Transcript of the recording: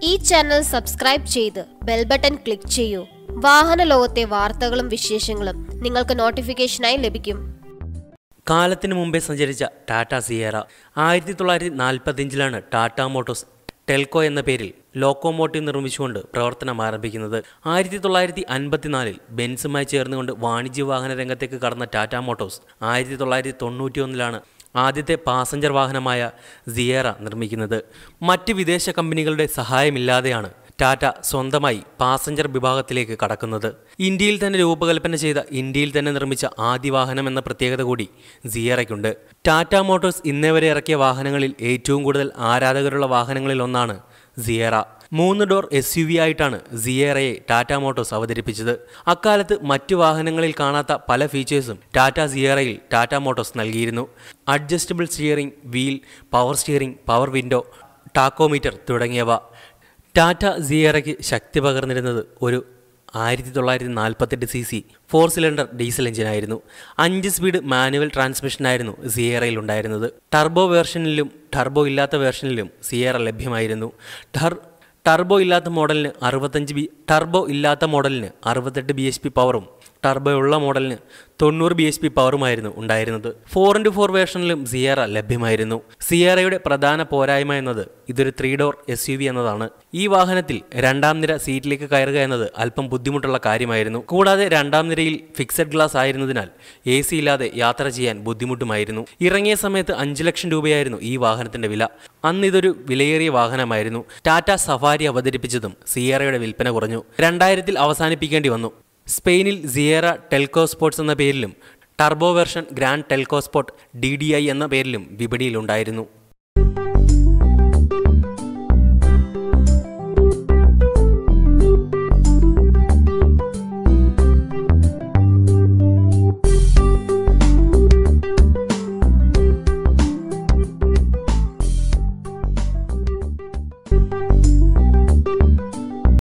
ഈ channel subscribe ചെയ്ത് bell button click ചെയ്യൂ. വാഹന ലോകത്തെ വാർത്തകളും വിശേഷങ്ങളും നിങ്ങൾക്ക് നോട്ടിഫിക്കേഷനായി ലഭിക്കും. കാലത്തിന് മുമ്പേ സഞ്ചരിച്ച ടാറ്റ സിയേറ 1945 ടാറ്റ മോട്ടോഴ്സ് ടെൽക്കോ എന്ന പേരിൽ ലോക്കോമോട്ടീവ് നിർമ്മിച്ചുകൊണ്ട് പ്രവർത്തനം ആരംഭിക്കുന്നത്. 1954 ബെൻസുമായി ചേർന്നുകൊണ്ട് വാണിജ്യ വാഹന രംഗത്തേക്ക് കടന്ന ടാറ്റ മോട്ടോഴ്സ് 1991 ആദ്യത്തെ പാസഞ്ചർ വാഹനമായ സിയേറ നിർമ്മിക്കുന്നത്. മറ്റ് വിദേശ കമ്പനികളുടെ സഹായമില്ലാതെയാണ് ടാറ്റ സ്വന്തമായി പാസഞ്ചർ വിഭാഗത്തിലേക്ക് കടക്കുന്നത്. ഇന്ത്യയിൽ തന്നെ രൂപകൽപ്പന ചെയ്ത, ഇന്ത്യയിൽ തന്നെ നിർമ്മിച്ച ആദ്യ വാഹനം എന്ന പ്രത്യേകത കൂടി സിയേറയ്ക്കുണ്ട്. ടാറ്റ മോട്ടോഴ്സ് ഇന്നേവരെ ഇറക്കിയ വാഹനങ്ങളിൽ ഏറ്റവും കൂടുതൽ ആരാധകരുള്ള വാഹനങ്ങളിൽ ഒന്നാണ് സിയേറ. 3 ഡോർ SUV ആയിട്ടാണ് സിയേറയെ ടാറ്റ മോട്ടോഴ്സ് അവതരിപ്പിച്ചത്. അക്കാലത്ത് മറ്റു വാഹനങ്ങളിൽ കാണാത്ത പല ഫീച്ചേഴ്സും ടാറ്റ സിയേറയിൽ ടാറ്റ മോട്ടോഴ്സ് നൽകിയിരുന്നു. Adjustable steering wheel, power steering, power window, tachometer തുടങ്ങിയവ. ടാറ്റ സിയേറയ്ക്ക് ശക്തി പകർന്നിരുന്നത് ഒരു 1948 cc 4 സിലിണ്ടർ ഡീസൽ എഞ്ചിനായിരുന്നു. 5 സ്പീഡ് മാനുവൽ ട്രാൻസ്മിഷനായിരുന്നു സിയേറയിൽ ഉണ്ടായിരുന്നത്. ടർബോ വേർഷനിലും ടർബോ ഇല്ലാത്ത വേർഷനിലും സിയേറ ലഭ്യമായിരുന്നു. ടർബോ ഇല്ലാത്ത മോഡലിന് 68 bhp പവറും ടർബോ ഉള്ള മോഡലിന് 90 bhp പവറുമായിരുന്നു ഉണ്ടായിരുന്നത്. 4x4 വേർഷനിലും Sierra ലഭ്യമായിരുന്നു. സിയേറയുടെ പ്രധാന പോരായ്മ എന്നത് ഇതൊരു 3 ഡോർ SUV എന്നതാണ്. ഈ വാഹനത്തിൽ രണ്ടാം നിര സീറ്റിലേക്ക് കയറുക എന്നത് അല്പം ബുദ്ധിമുട്ടുള്ള കാര്യമായിരുന്നു. കൂടാതെ രണ്ടാം നിരയിൽ ഫിക്സഡ് ഗ്ലാസ് ആയിരുന്നതിനാൽ AC ഇല്ലാതെ യാത്ര ചെയ്യാൻ ബുദ്ധിമുട്ടുമായിരുന്നു. ഇറങ്ങിയ സമയത്ത് 5 ലക്ഷം രൂപയായിരുന്നു ഈ വാഹനത്തിന്റെ വില. അന്ന് ഇതൊരു വിലയേറിയ വാഹനമായിരുന്നു. ടാറ്റ സഫാരി അവതരിപ്പിച്ചതും സിയേറയുടെ വിൽപ്പന കുറഞ്ഞു. 2000 അവസാനിപ്പിക്കേണ്ടി വന്നു. സ്പെയിനിൽ സിയേറ ടെൽക്കോസ്പോർട്സ് എന്ന പേരിലും ടർബോ വെർഷൻ ഗ്രാൻഡ് ടെൽക്കോസ്പോർട്ട് DDI എന്ന പേരിലും വിപണിയിലുണ്ടായിരുന്നു.